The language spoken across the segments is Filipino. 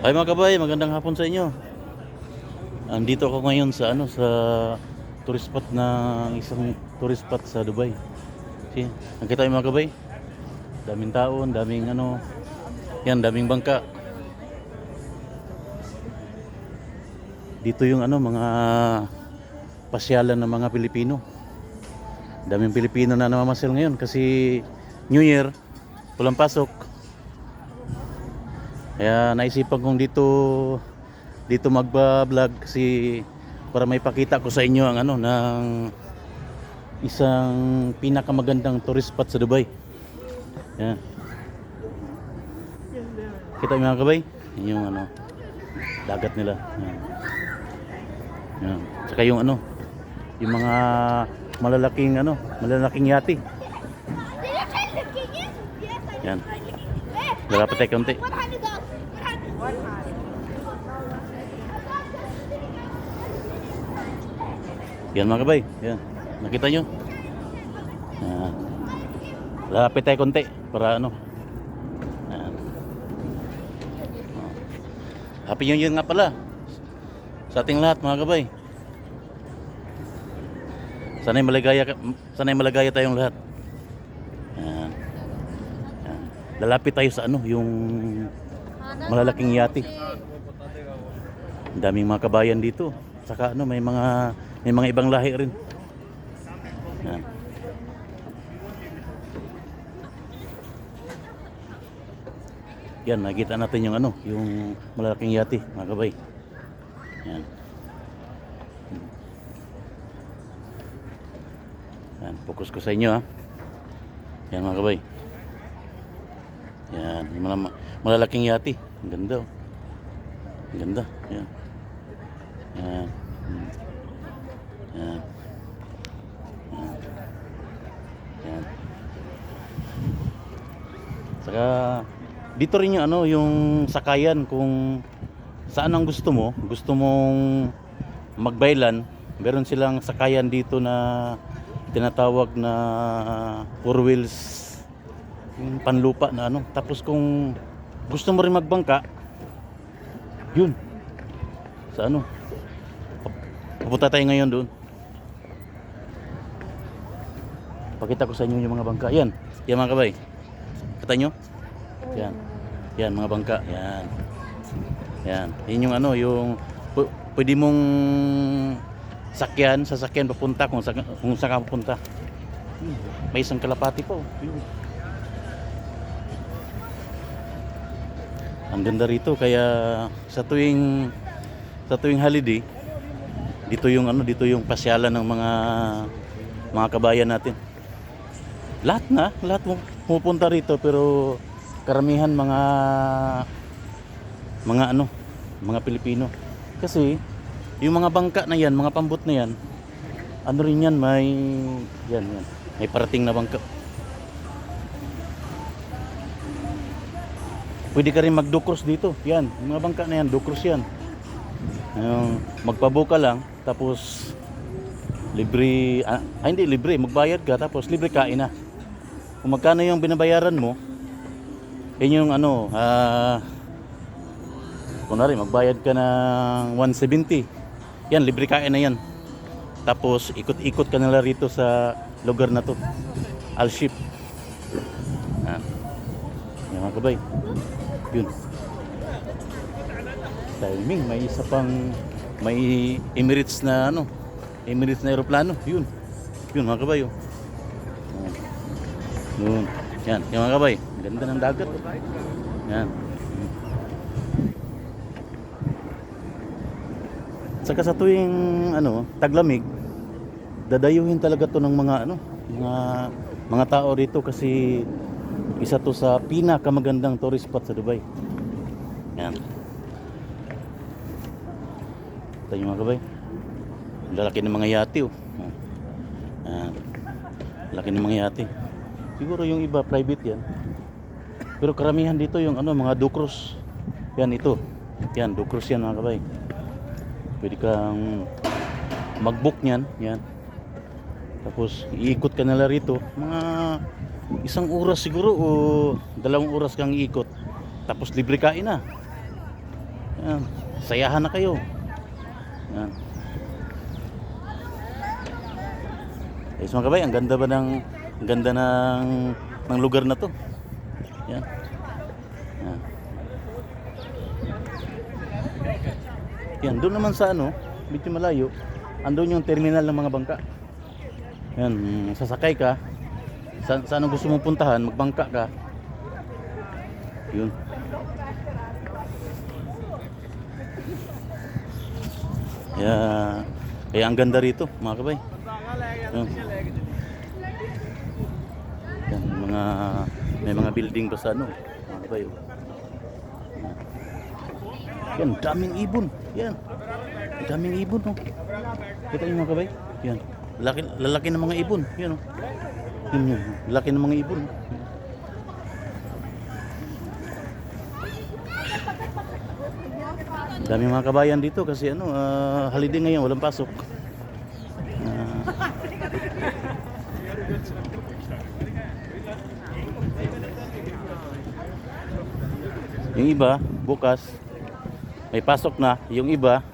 Hi mga kabay, magandang hapon sa inyo. Andito ako ngayon sa sa tourist spot na isang tourist spot sa Dubai. See, nakita yung mga kabay. Daming tao, daming daming bangka. Dito yung mga pasyalan ng mga Pilipino. Daming Pilipino na namamasyal ngayon kasi New Year, walang pasok. Kaya naisipan kong dito magba-vlog kasi para may pakita ko sa inyo ang ng isang pinakamagandang tourist spot sa Dubai. Yan. Kita yung mga kabay, yun yung dagat nila. Yan. Yan. Saka yung yung mga malalaking yate. Yan. Lalapit tayo konti. Yan mga kabay, yan. Nakita nyo? Yan. Lalapit tayo konti para Yan. Happy New Year nga pala sa ating lahat mga kabay. Sana'y malagaya tayong lahat. Yan. Yan. Lalapit tayo sa yung malalaking yate. Ang daming mga kabayan dito. Saka may mga ibang lahi rin. Yan. Yan, nakita natin yung yung malalaking yate, mga kabay. Yan. Yan, focus ko sa inyo ha. Yan mga kabay. Yan, yung malalaking yate. Ang ganda oh. Ang ganda. Yan. Yan. Yan. Yan. Yan. Saka dito rin yung yung sakayan kung saan ang gusto mo. Gusto mong magbaylan, meron silang sakayan dito na tinatawag na four wheels, yung panlupa na Tapos kung gusto mo rin magbangka, yun. Sa pupunta tayo ngayon doon. Pakita ko sa inyo yung mga bangka. Yan. Yan mga kabay. Kita nyo? Yan. Yan mga bangka. Yan. Yan. Yan yung yung pwede mong sasakyan papunta kung saan ka pupunta. May isang kalapati po. Ang ganda rito kaya sa tuwing holiday dito yung pasyalan ng mga kabayan natin. Lahat pupunta rito pero karamihan mga Pilipino. Kasi yung mga bangka na yan, mga pambot na yan, rin yan, may parating na bangka. Pwede ka rin mag-do-cruise dito. Yan, yung mga bangka na yan, do-cruise yan. Magpabuka lang, tapos libre, hindi libre, magbayad ka, tapos libre kain na. Kung magkano yung binabayaran mo, yun yung kunwari magbayad ka ng 170, yan, libre kain na yan. Tapos ikot-ikot ka nila rito sa lugar na to, Al-Ship. Yan mga kabay, yun. Timing, may Emirates na aeroplano, yun mga kabay. Yun. Yan, yung mga kabay, ganda ng dagat. Yan. Saka sa tuwing taglamig, dadayuhin talaga to ng mga tao rito kasi isa to sa pinakamagandang tourist spot sa Dubai. Yan. Ito yung mga kabay. Lalaki ng mga yate oh. Yan. Laki ng mga yate. Siguro yung iba private yan. Pero karamihan dito yung mga do-cruise. Yan ito. Yan, do-cruise yan mga kabay. Pwede kang mag-book niyan, yan. Tapos iikot ka nila rito. Mga isang oras siguro o 2 oras kang iikot. Tapos libre kain na. Yan. Sayahan na kayo. Yan. Guys, mga kabay, ang ganda ba ng lugar na to? Yan. Yan. Yan, doon naman sa ano, medyo malayo, andun yung terminal ng mga bangka. Yan, sasakay ka, saan ang gusto mong puntahan, magbangka ka. Yun. Kaya ang ganda rito, mga kabay. Yan. Yan, may mga building pa sa ano, mga kabay. Yan, daming ibon. Yan. Daming ibon, oh. Kita niyo, mga kabay? Yan. Lalaki ng mga ibon. Yan, oh. Yun. Laki ng mga ibon. Daming mga kabayan dito kasi ano, holiday ngayon, walang pasok. Yung iba, bukas, may pasok na. Yung iba,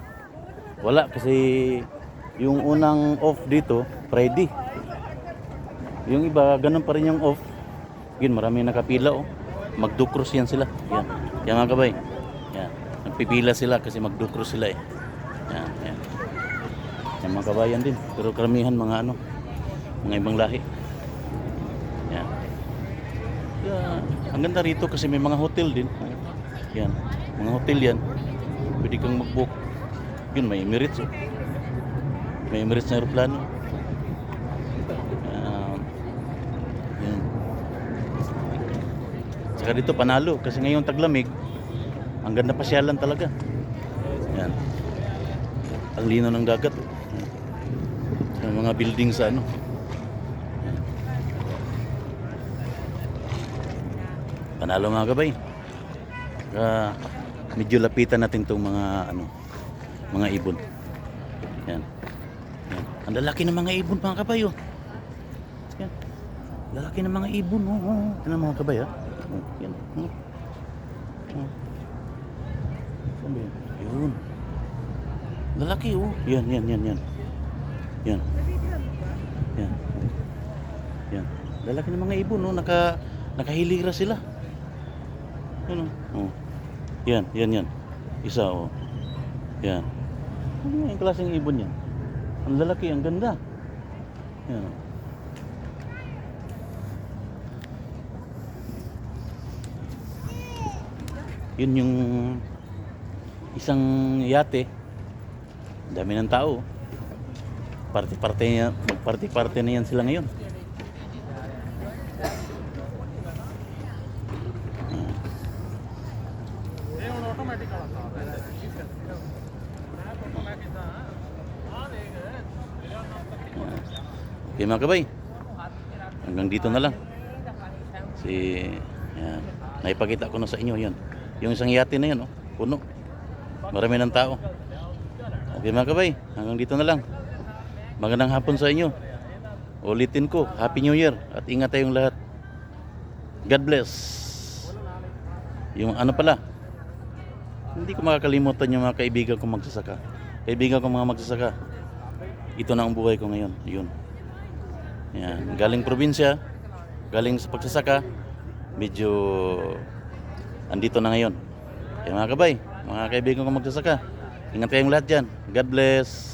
wala kasi yung unang off dito, Friday. Yung iba, ganun pa rin yung off. Yun, maraming nakapila, oh. Magdukros yan sila. Yan. Yan, mga kabay. Yan. Nagpipila sila kasi magdukros sila, eh. Yan. Yan. Yan, mga kabayan din. Pero karamihan mga ano, mga ibang lahi. Yan. Yan. Ang ganda rito kasi may mga hotel din. Yan. Mga hotel yan. Pwede kang mag-book. Yun, may Emirates, oh. May Emirates na aeroplano. Yan. Saka dito panalo kasi ngayong taglamig, ang ganda pasyalan talaga. Yan. Ang linaw ng dagat. Yung mga building sa ano. Yan. Panalo, mga kabay. Medyo lapitan natin itong mga ano, mga ibon. Yan. Yan. Ang lalaki ng mga ibon, mga kabay, oh. Yan. Lalaki ng mga ibon, oh. Yan ang mga kabay, ah. Yan. Saan ba yun? Yun. Lalaki, oh. Yan. Yan. Yan. Yan. Lalaki ng mga ibon, oh. Nakahilira sila. Yan, oh. Yan. Isa, oh. Yan. Ano yung klaseng ibon yan? Ang lalaki, ang ganda. Yan. Yun yung isang yate. Ang dami ng tao. Magparty-party na yan sila ngayon. Okay, mga kabay, hanggang dito na lang. Yan, naipakita ko na sa inyo yan. Yung isang yate na yan, oh, puno. Marami ng tao. Okay, mga kabay, hanggang dito na lang. Magandang hapon sa inyo. Ulitin ko, Happy New Year at ingat tayong lahat. God bless. Yung ano pala, hindi ko makakalimutan yung mga kaibigan kong magsasaka. Kaibigan kong mga magsasaka. Ito na ang buhay ko ngayon. Yun. Yan. Galing probinsya, galing sa pagsasaka, medyo andito na ngayon. Kaya mga kabay, mga kaibigan kong magsasaka, ingat kayong lahat dyan. God bless.